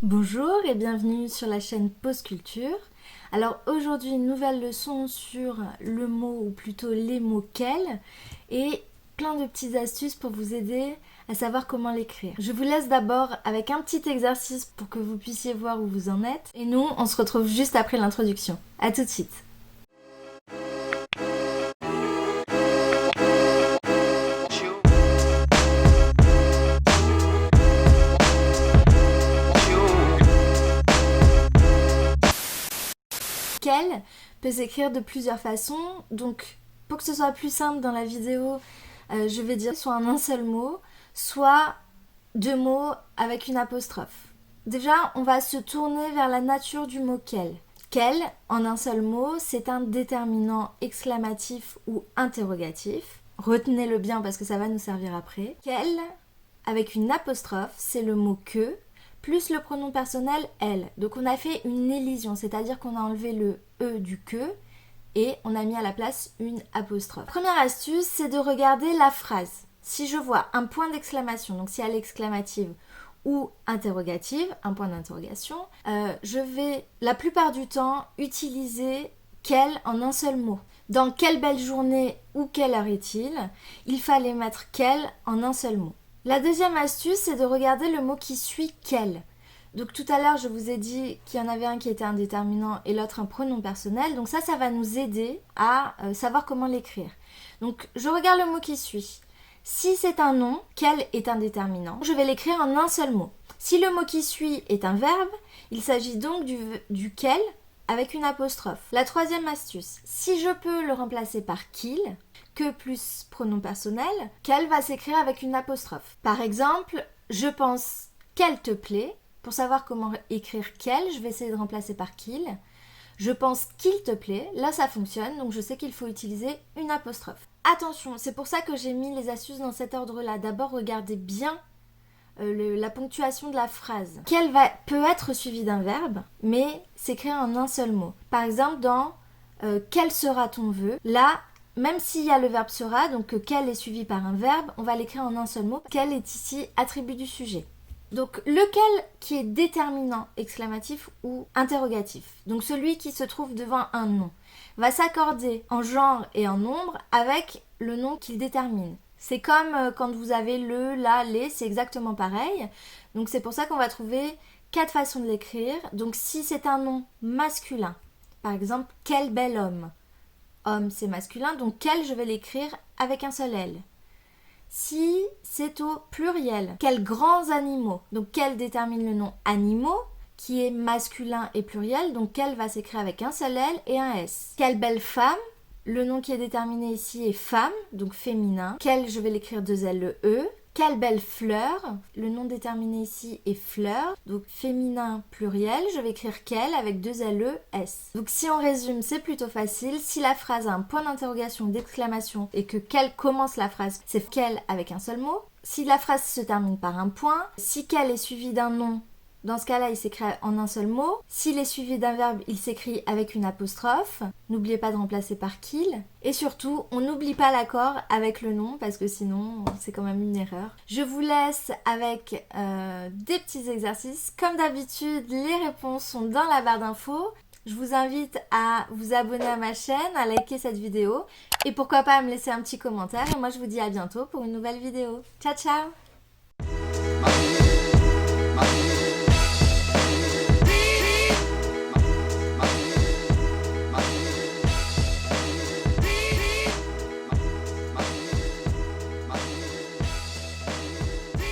Bonjour et bienvenue sur la chaîne Pause Culture. Alors aujourd'hui une nouvelle leçon sur le mot ou plutôt les mots quel et plein de petites astuces pour vous aider à savoir comment l'écrire. Je vous laisse d'abord avec un petit exercice pour que vous puissiez voir où vous en êtes et nous on se retrouve juste après l'introduction. A tout de suite. Quel peut s'écrire de plusieurs façons, donc pour que ce soit plus simple dans la vidéo, je vais dire soit en un seul mot, soit deux mots avec une apostrophe. Déjà, on va se tourner vers la nature du mot quel. Quel, en un seul mot, c'est un déterminant exclamatif ou interrogatif. Retenez-le bien parce que ça va nous servir après. Quel, avec une apostrophe, c'est le mot que, plus le pronom personnel elle. Donc on a fait une élision, c'est-à-dire qu'on a enlevé le e du que et on a mis à la place une apostrophe. Première astuce, c'est de regarder la phrase. Si je vois un point d'exclamation, donc si elle est exclamative ou interrogative, un point d'interrogation, je vais la plupart du temps utiliser quel en un seul mot. Dans quelle belle journée ou quelle heure est-il, il fallait mettre quel en un seul mot. La deuxième astuce, c'est de regarder le mot qui suit quel. Donc tout à l'heure, je vous ai dit qu'il y en avait un qui était un déterminant et l'autre un pronom personnel. Donc ça va nous aider à savoir comment l'écrire. Donc je regarde le mot qui suit. Si c'est un nom, quel est un déterminant? Je vais l'écrire en un seul mot. Si le mot qui suit est un verbe, il s'agit donc du quel avec une apostrophe. La troisième astuce, si je peux le remplacer par qu'il, que plus pronom personnel, quel va s'écrire avec une apostrophe. Par exemple, je pense qu'elle te plaît. Pour savoir comment écrire quel, je vais essayer de remplacer par qu'il. Je pense qu'il te plaît. Là, ça fonctionne, donc je sais qu'il faut utiliser une apostrophe. Attention, c'est pour ça que j'ai mis les astuces dans cet ordre-là. D'abord, regardez bien la ponctuation de la phrase. Quel peut être suivi d'un verbe, mais s'écrire en un seul mot. Par exemple, dans quel sera ton vœu, là, même s'il y a le verbe sera, donc que quel est suivi par un verbe, on va l'écrire en un seul mot. Quel est ici attribut du sujet. Donc lequel qui est déterminant, exclamatif ou interrogatif, donc celui qui se trouve devant un nom, va s'accorder en genre et en nombre avec le nom qu'il détermine. C'est comme quand vous avez le, la, les, c'est exactement pareil. Donc c'est pour ça qu'on va trouver 4 façons de l'écrire. Donc si c'est un nom masculin, par exemple, quel bel homme. Homme, c'est masculin, donc quel, je vais l'écrire avec un seul L. Si c'est au pluriel, quels grands animaux. Donc quel détermine le nom animaux, qui est masculin et pluriel, donc quel va s'écrire avec un seul L et un S. Quelle belle femme. Le nom qui est déterminé ici est femme, donc féminin. Quel, je vais l'écrire 2 L, le E. Quelle belle fleur. Le nom déterminé ici est fleur, donc féminin pluriel. Je vais écrire quel avec 2 L, E, S. Donc si on résume, c'est plutôt facile. Si la phrase a un point d'interrogation, d'exclamation et que quel commence la phrase, c'est quel avec un seul mot. Si la phrase se termine par un point, si quel est suivi d'un nom, dans ce cas-là, il s'écrit en un seul mot. S'il est suivi d'un verbe, il s'écrit avec une apostrophe. N'oubliez pas de remplacer par qu'il. Et surtout, on n'oublie pas l'accord avec le nom parce que sinon, c'est quand même une erreur. Je vous laisse avec des petits exercices. Comme d'habitude, les réponses sont dans la barre d'infos. Je vous invite à vous abonner à ma chaîne, à liker cette vidéo et pourquoi pas à me laisser un petit commentaire. Et moi, je vous dis à bientôt pour une nouvelle vidéo. Ciao, ciao!